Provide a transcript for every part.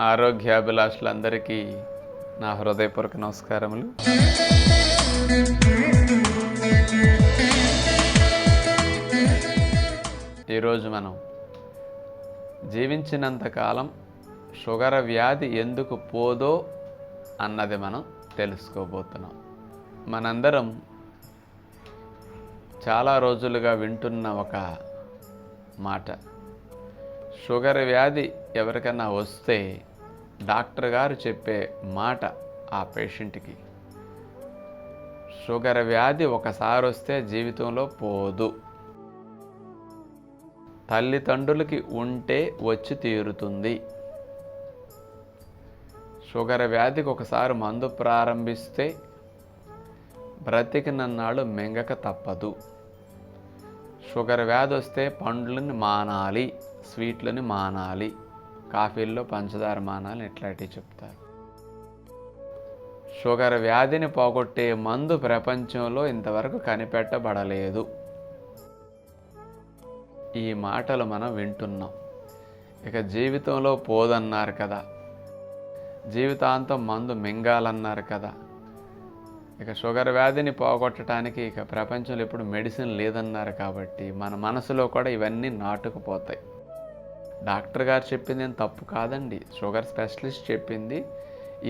ఆరోగ్యాభిలాషులందరికీ నా హృదయపూర్వక నమస్కారములు. ఈరోజు మనం జీవించినంతకాలం షుగర్ వ్యాధి ఎందుకు పోదో అన్నది మనం తెలుసుకోబోతున్నాం. మనందరం చాలా రోజులుగా వింటున్న ఒక మాట, షుగర్ వ్యాధి ఎవరికైనా వస్తే డాక్టర్ గారు చెప్పే మాట ఆ పేషెంట్కి, షుగర్ వ్యాధి ఒకసారి వస్తే జీవితంలో పోదు, తల్లిదండ్రులకి ఉంటే వచ్చి తీరుతుంది. షుగర్ వ్యాధికి ఒకసారి మందు ప్రారంభిస్తే బ్రతికినన్నాళ్ళు మింగక తప్పదు. షుగర్ వ్యాధి వస్తే పండ్లని మానాలి, స్వీట్లని మానాలి, కాఫీల్లో పంచదార మానాలి, ఇట్లాంటివి చెప్తారు. షుగర్ వ్యాధిని పోగొట్టే మందు ప్రపంచంలో ఇంతవరకు కనిపెట్టబడలేదు. ఈ మాటలు మనం వింటున్నాం. ఇక జీవితంలో పోదన్నారు కదా, జీవితాంతం మందు మింగాలన్నారు కదా. ఇక షుగర్ వ్యాధిని పోగొట్టడానికి ఇక ప్రపంచంలో ఇప్పుడు మెడిసిన్ లేదన్నారు కాబట్టి మన మనసులో కూడా ఇవన్నీ నాటుకుపోతాయి. డాక్టర్ గారు చెప్పింది ఏం తప్పు కాదండి, షుగర్ స్పెషలిస్ట్ చెప్పింది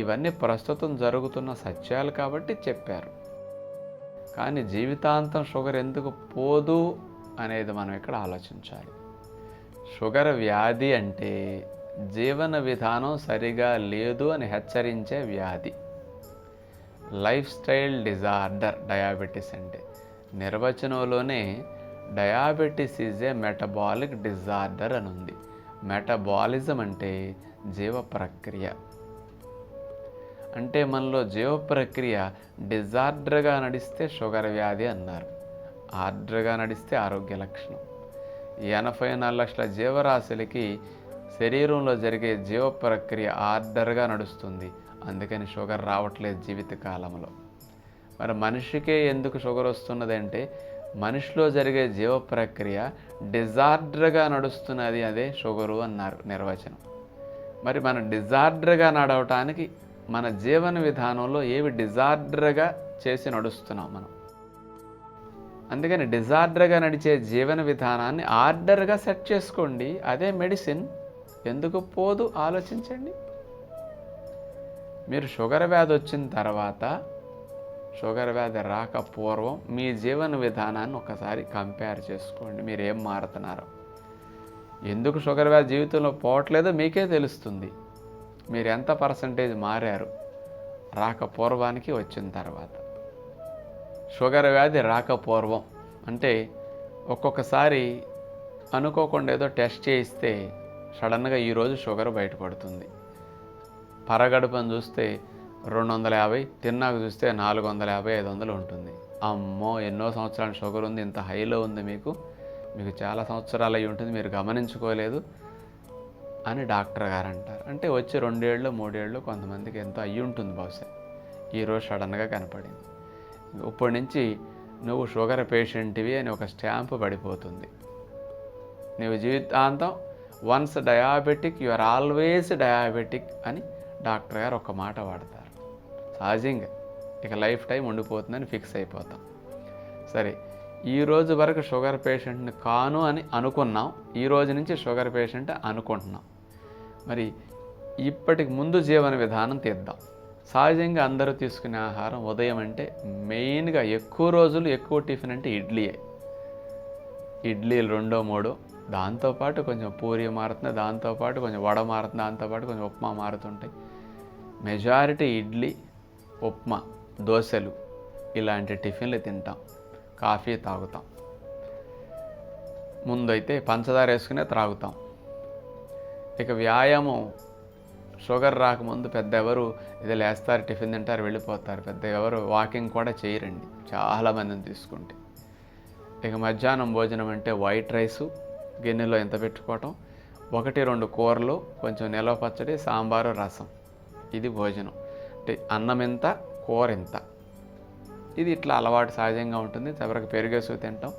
ఇవన్నీ ప్రస్తుతం జరుగుతున్న సత్యాలు కాబట్టి చెప్పారు. కానీ జీవితాంతం షుగర్ ఎందుకు పోదు అనేది మనం ఇక్కడ ఆలోచించాలి. షుగర్ వ్యాధి అంటే జీవన విధానం సరిగా లేదు అని హెచ్చరించే వ్యాధి. లైఫ్ స్టైల్ డిజార్డర్ డయాబెటీస్ అంటే. నిర్వచనంలోనే diabetes is a metabolic disorder అని ఉంది. మెటబాలిజం అంటే జీవ ప్రక్రియ. అంటే మనలో జీవ ప్రక్రియ డిజార్డర్గా నడిస్తే షుగర్ వ్యాధి అన్నారు, ఆర్డర్గా నడిస్తే ఆరోగ్య లక్షణం. 84 లక్షల జీవరాశులకి శరీరంలో జరిగే జీవ ప్రక్రియ ఆర్డర్గా నడుస్తుంది, అందుకని షుగర్ రావట్లేదు జీవితకాలంలో. మరి మనిషికే ఎందుకు షుగర్ వస్తున్నది అంటే మనిషిలో జరిగే జీవ ప్రక్రియ డిజార్డర్గా నడుస్తున్నది, అదే షుగరు అన్నారు నిర్వచనం. మరి మన డిజార్డర్గా నడవటానికి మన జీవన విధానంలో ఏవి డిజార్డర్గా చేసి నడుస్తున్నాం మనం. అందుకని డిజార్డర్గా నడిచే జీవన విధానాన్ని ఆర్డర్గా సెట్ చేసుకోండి, అదే మెడిసిన్. ఎందుకు పోదు ఆలోచించండి. మీరు షుగర్ వ్యాధి వచ్చిన తర్వాత, షుగర్ వ్యాధి రాకపూర్వం మీ జీవన విధానాన్ని ఒకసారి కంపేర్ చేసుకోండి. మీరు ఏం మారుతున్నారో, ఎందుకు షుగర్ వ్యాధి జీవితంలో పోవట్లేదో మీకే తెలుస్తుంది. మీరు ఎంత పర్సంటేజ్ మారారు రాకపూర్వానికి వచ్చిన తర్వాత. షుగర్ వ్యాధి రాకపూర్వం అంటే ఒక్కొక్కసారి అనుకోకుండా ఏదో టెస్ట్ చేయిస్తే సడన్గా ఈరోజు షుగర్ బయటపడుతుంది. పరగడుపని చూస్తే 250, తిన్నాక చూస్తే 450, 500 ఉంటుంది. అమ్మో, ఎన్నో సంవత్సరాల షుగర్ ఉంది, ఇంత హైలో ఉంది, మీకు చాలా సంవత్సరాలు అయి ఉంటుంది, మీరు గమనించుకోలేదు అని డాక్టర్ గారు అంటారు. అంటే వచ్చి 2 ఏళ్ళు 3 ఏళ్ళు కొంతమందికి ఎంతో అయ్యి ఉంటుంది బహుశా, ఈరోజు సడన్గా కనపడింది. ఇప్పటి నుంచి నువ్వు షుగర్ పేషెంట్వి అని ఒక స్టాంపు పడిపోతుంది. నువ్వు జీవితాంతం once diabetic you are always diabetic అని డాక్టర్ గారు ఒక మాట వాడతారు. సహజంగా ఇక లైఫ్ టైం ఉండిపోతుందని ఫిక్స్ అయిపోతాం. సరే, ఈ రోజు వరకు షుగర్ పేషెంట్ని కాను అని అనుకున్నాం, ఈ రోజు నుంచి షుగర్ పేషెంట్ అనుకుంటున్నాం. మరి ఇప్పటికి ముందు జీవన విధానం తీద్దాం. సహజంగా అందరూ తీసుకునే ఆహారం ఉదయం అంటే మెయిన్గా ఎక్కువ రోజులు ఎక్కువ టిఫిన్ అంటే ఇడ్లీయే. ఇడ్లీలు 2, 3, దాంతోపాటు కొంచెం పూరి మారుతుంది, దాంతోపాటు కొంచెం వడ మారుతుంది, దాంతోపాటు కొంచెం ఉప్మా మారుతుంటాయి. మెజారిటీ ఇడ్లీ, ఉప్మా, దోశలు ఇలాంటి టిఫిన్లు తింటాం, కాఫీ తాగుతాం. ముందైతే పంచదార వేసుకునే త్రాగుతాం. ఇక వ్యాయామం షుగర్ రాకముందు పెద్ద ఎవరు ఇది లేస్తారు, టిఫిన్ తింటారు, వెళ్ళిపోతారు. పెద్ద ఎవరు వాకింగ్ కూడా చేయరండి చాలామందిని తీసుకుంటే. ఇక మధ్యాహ్నం భోజనం అంటే వైట్ రైసు గిన్నెలో ఎంత పెట్టుకోవటం, 1-2 కూరలు, కొంచెం నిలవ పచ్చడి, సాంబారు, రసం, ఇది భోజనం. అంటే అన్నం ఎంత, కూర ఎంత, ఇది ఇట్లా అలవాటు సహజంగా ఉంటుంది. చివరికి పెరుగేసుకు తింటాం.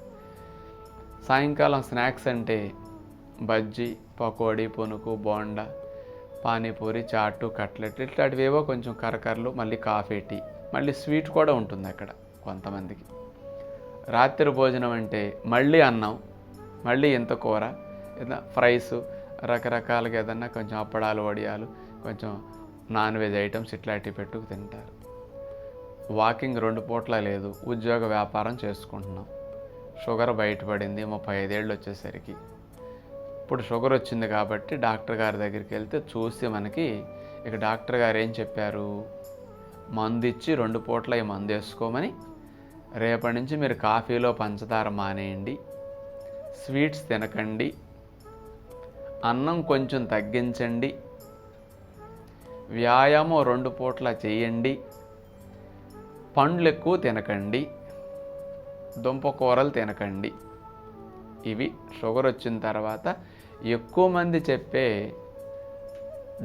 సాయంకాలం స్నాక్స్ అంటే బజ్జీ, పకోడీ, పునుకు, బోండా, పానీపూరి, చాటు, కట్లెట్ ఇట్లాంటివేవో కొంచెం కరకరలు, మళ్ళీ కాఫీ, టీ, మళ్ళీ స్వీట్ కూడా ఉంటుంది అక్కడ కొంతమందికి. రాత్రి భోజనం అంటే మళ్ళీ అన్నం, మళ్ళీ ఇంత కూర, ఏదైనా ఫ్రైస్, రకరకాలుగా ఏదన్నా కొంచెం అప్పడాలు, వడియాలు, కొంచెం నాన్ వెజ్ ఐటమ్స్ ఇట్లాంటివి పెట్టుకు తింటారు. వాకింగ్ 2 పూట్ల లేదు, ఉద్యోగ వ్యాపారం చేసుకుంటున్నాం. షుగర్ బయటపడింది 35 ఏళ్ళు వచ్చేసరికి. ఇప్పుడు షుగర్ వచ్చింది కాబట్టి డాక్టర్ గారి దగ్గరికి వెళ్తే చూసి మనకి ఇక డాక్టర్ గారు ఏం చెప్పారు, మందు ఇచ్చి 2 పూట్ల ఈ మందు వేసుకోమని, రేపటి నుంచి మీరు కాఫీలో పంచదార మానేయండి, స్వీట్స్ తినకండి, అన్నం కొంచెం తగ్గించండి, వ్యాయామం 2 పూట్ల చేయండి, పండ్లు ఎక్కువ తినకండి, దుంపకూరలు తినకండి. ఇవి షుగర్ వచ్చిన తర్వాత ఎక్కువ మంది చెప్పే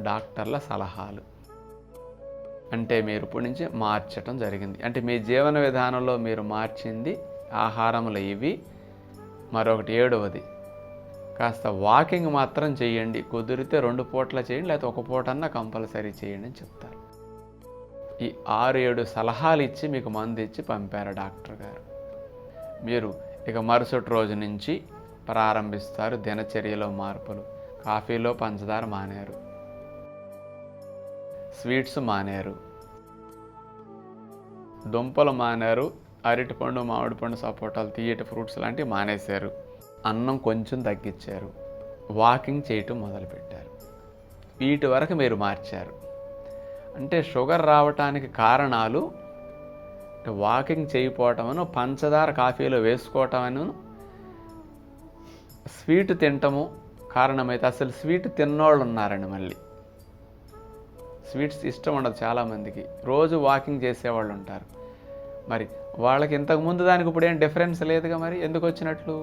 డాక్టర్ల సలహాలు. అంటే మీరు ఇప్పటి నుంచి మార్చటం జరిగింది. అంటే మీ జీవన విధానంలో మీరు మార్చింది ఆహారములు ఇవి. మరొకటి 7వది, కాస్త వాకింగ్ మాత్రం చేయండి. కుదిరితే 2 పూట్ల చేయండి, లేకపోతే 1 పూటన్నా కంపల్సరీ చేయండి అని చెప్తారు. ఈ 6-7 సలహాలు ఇచ్చి మీకు మందు ఇచ్చి పంపారు డాక్టర్ గారు. మీరు ఇక మరుసటి రోజు నుంచి ప్రారంభిస్తారు దినచర్యలో మార్పులు. కాఫీలో పంచదార మానేరు, స్వీట్స్ మానేరు, దుంపలు మానేరు, అరటిపండు, మామిడి పండు, సపోటాలు, తీయటి ఫ్రూట్స్ లాంటివి మానేశారు, అన్నం కొంచెం తగ్గించారు, వాకింగ్ చేయటం మొదలుపెట్టారు. వీటి వరకు మీరు మార్చారు. అంటే షుగర్ రావటానికి కారణాలు వాకింగ్ చేయకపోవటమను, పంచదార కాఫీలో వేసుకోవటమను, స్వీట్ తినటము కారణమైతే. అసలు స్వీట్ తిన్నోళ్ళు ఉన్నారండి. మళ్ళీ స్వీట్స్ ఇష్టం ఉండదు చాలామందికి. రోజు వాకింగ్ చేసేవాళ్ళు ఉంటారు. మరి వాళ్ళకి ఇంతకుముందు దానికి ఇప్పుడు ఏం డిఫరెన్స్ లేదుగా, మరి ఎందుకు వచ్చినట్లు?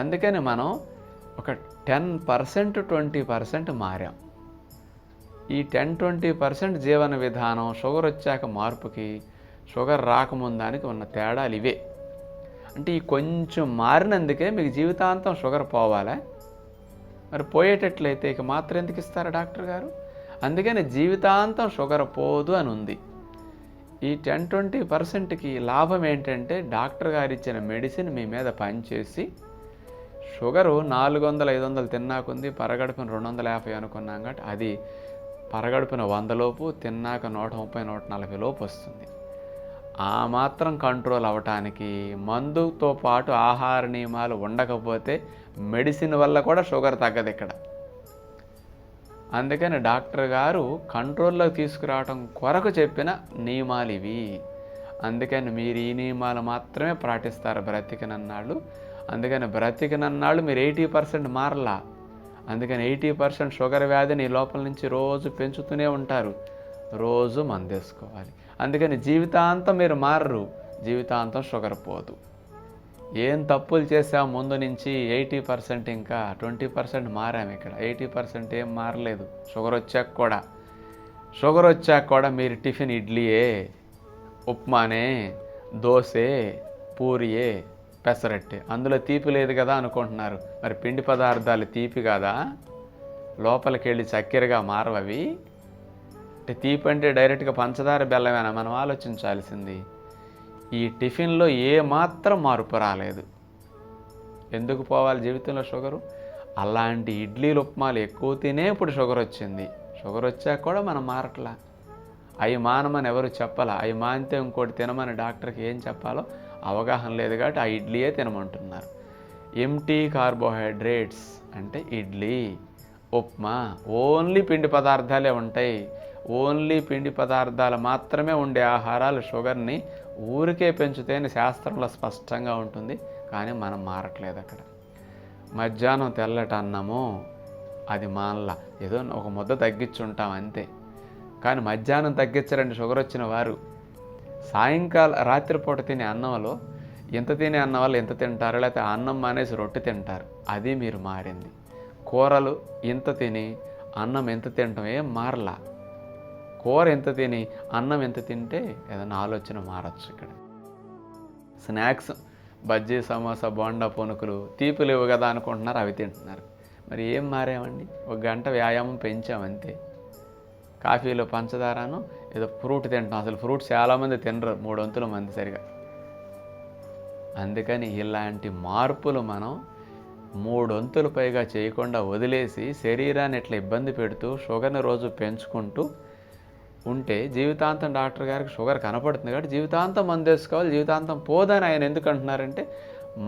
అందుకని మనం ఒక 10% 20% మారాం. ఈ 10-20% జీవన విధానం షుగర్ వచ్చాక మార్పుకి, షుగర్ రాకముందానికి ఉన్న తేడాలు ఇవే. అంటే ఈ కొంచెం మారినందుకే మీకు జీవితాంతం షుగర్ పోవాలా? మరి పోయేటట్లయితే ఇక మాత్రం ఎందుకు ఇస్తారు డాక్టర్ గారు? అందుకని జీవితాంతం షుగర్ పోదు అని ఉంది. ఈ 10-20%కి లాభం ఏంటంటే డాక్టర్ గారు ఇచ్చిన మెడిసిన్ మీ మీద పనిచేసి షుగరు 400-500 తిన్నాకుంది, పరగడుపున 250 అనుకున్నాం కాబట్టి అది పరగడుపున 100 లోపు, తిన్నాక 130-140 లోపు వస్తుంది. ఆ మాత్రం కంట్రోల్ అవ్వటానికి మందుతో పాటు ఆహార నియమాలు ఉండకపోతే మెడిసిన్ వల్ల కూడా షుగర్ తగ్గదు ఇక్కడ. అందుకని డాక్టర్ గారు కంట్రోల్లోకి తీసుకురావటం కొరకు చెప్పిన నియమాలు ఇవి. అందుకని మీరు ఈ నియమాలు మాత్రమే పాటిస్తారు బ్రతికినన్నాళ్ళు. అందుకని బ్రతికినన్నాళ్ళు మీరు 80% మారలా. అందుకని 80% షుగర్ వ్యాధిని లోపల నుంచి రోజు పెంచుతూనే ఉంటారు. రోజు మందేసుకోవాలి. అందుకని జీవితాంతం మీరు మారరు, జీవితాంతం షుగర్ పోదు. ఏం తప్పులు చేసాం ముందు నుంచి 80%, ఇంకా 20% మారాము. ఇక్కడ 80% ఏం మారలేదు. షుగర్ వచ్చాక కూడా మీరు టిఫిన్ ఇడ్లీయే, ఉప్మానే, దోసే, పూరియే, పెసరట్టే. అందులో తీపి లేదు కదా అనుకుంటున్నారు. మరి పిండి పదార్థాలు తీపి కాదా? లోపలికి వెళ్ళి చక్కెరగా మారవవి. అంటే తీపి అంటే డైరెక్ట్గా పంచదార బెల్లమేనా? మనం ఆలోచించాల్సింది. ఈ టిఫిన్లో ఏ మాత్రం మార్పు రాలేదు. ఎందుకు పోవాలి జీవితంలో షుగరు? అలాంటి ఇడ్లీలు, ఉప్మాలు ఎక్కువ తినే ఇప్పుడు షుగర్ వచ్చింది. షుగర్ వచ్చాక కూడా మనం మారట్లా. అవి మానమని ఎవరు చెప్పాలా? అవి మానితే ఇంకోటి తినమని డాక్టర్కి ఏం చెప్పాలో అవగాహన లేదు కాబట్టి ఆ ఇడ్లీయే తినమంటున్నారు. ఎంటీ కార్బోహైడ్రేట్స్ అంటే ఇడ్లీ, ఉప్మా, ఓన్లీ పిండి పదార్థాలే ఉంటాయి. ఓన్లీ పిండి పదార్థాలు మాత్రమే ఉండే ఆహారాలు షుగర్ని ఊరికే పెంచుతాయని శాస్త్రంలో స్పష్టంగా ఉంటుంది. కానీ మనం మారట్లేదు అక్కడ. మధ్యాహ్నం తెల్లటి అన్నము అది మానలా, ఏదో ఒక ముద్ద తగ్గించుంటాం అంతే. కానీ మధ్యాహ్నం తగ్గించరండి షుగర్ వచ్చిన వారు. రాత్రిపూట తినే అన్నంలో ఎంత తినే అన్నం వల్ల ఎంత తింటారు, లేకపోతే అన్నం మానేసి రొట్టె తింటారు. అది మీరు మారింది. కూరలు ఇంత తిని అన్నం ఎంత తినటం ఏం మారలా. కూర ఎంత తిని అన్నం ఎంత తింటే ఏదైనా ఆలోచన మారచ్చు. ఇక్కడ స్నాక్స్ బజ్జీ సమోసా బోండా పునుకులు తీపి లేవు కదా అనుకుంటున్నారు, అవి తింటున్నారు. మరి ఏం మారామండి? 1 గంట వ్యాయామం పెంచామంతే. కాఫీలో పంచదారను ఏదో ఫ్రూట్ తింటాం. అసలు ఫ్రూట్ చాలామంది తినరు, 3/4 మంది సరిగా. అందుకని ఇలాంటి మార్పులు మనం 3/4 పైగా చేయకుండా వదిలేసి శరీరాన్ని ఇట్లా ఇబ్బంది పెడుతూ షుగర్ని రోజు పెంచుకుంటూ ఉంటే జీవితాంతం డాక్టర్ గారికి షుగర్ కనపడుతుంది కాబట్టి జీవితాంతం మందు వేసుకోవాలి, జీవితాంతం పోదని ఆయన ఎందుకు అంటున్నారంటే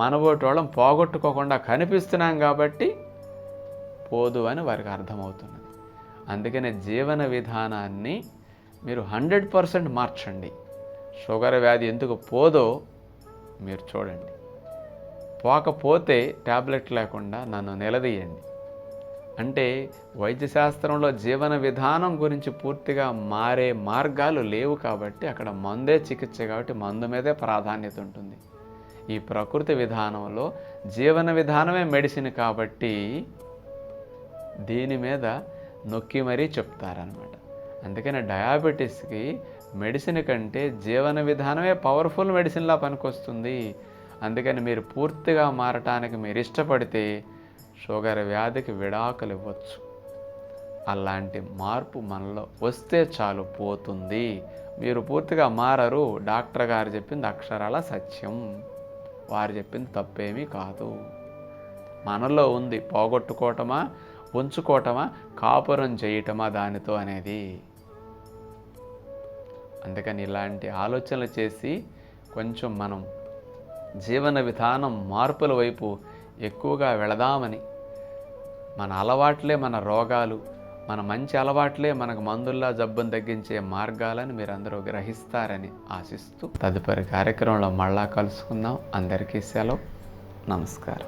మనబోటి వాళ్ళం పోగొట్టుకోకుండా కనిపిస్తున్నాం కాబట్టి పోదు అని వారికి అర్థమవుతున్నది. అందుకనే జీవన విధానాన్ని మీరు 100% మార్చండి. షుగర్ వ్యాధి ఎందుకు పోదో మీరు చూడండి. పోకపోతే ట్యాబ్లెట్ లేకుండా నన్ను నిలదీయండి. అంటే వైద్యశాస్త్రంలో జీవన విధానం గురించి పూర్తిగా మారే మార్గాలు లేవు కాబట్టి అక్కడ మందే చికిత్స కాబట్టి మందు మీదే ప్రాధాన్యత ఉంటుంది. ఈ ప్రకృతి విధానంలో జీవన విధానమే మెడిసిన్ కాబట్టి దీని మీద నొక్కి మరీ చెప్తారనమాట. అందుకని డయాబెటీస్కి మెడిసిన్ కంటే జీవన విధానమే పవర్ఫుల్ మెడిసిన్లా పనికొస్తుంది. అందుకని మీరు పూర్తిగా మారటానికి మీరు ఇష్టపడితే షుగర్ వ్యాధికి విడాకులు ఇవ్వచ్చు. అలాంటి మార్పు మనలో వస్తే చాలు, పోతుంది. మీరు పూర్తిగా మారరు. డాక్టర్ గారు చెప్పింది అక్షరాల సత్యం, వారు చెప్పింది తప్పేమీ కాదు. మనలో ఉంది పోగొట్టుకోవటమా, ఉంచుకోవటమా, కాపురం చేయటమా దానితో అనేది. అందుకని ఇలాంటి ఆలోచనలు చేసి కొంచెం మనం జీవన విధానం మార్పుల వైపు ఎక్కువగా వెళదామని, మన అలవాట్లే మన రోగాలు, మన మంచి అలవాట్లే మనకు మందుల్లా జబ్బును తగ్గించే మార్గాలని మీరందరూ గ్రహిస్తారని ఆశిస్తూ తదుపరి కార్యక్రమంలో మళ్ళా కలుసుకుందాం. అందరికీ సెలవు. నమస్కారం.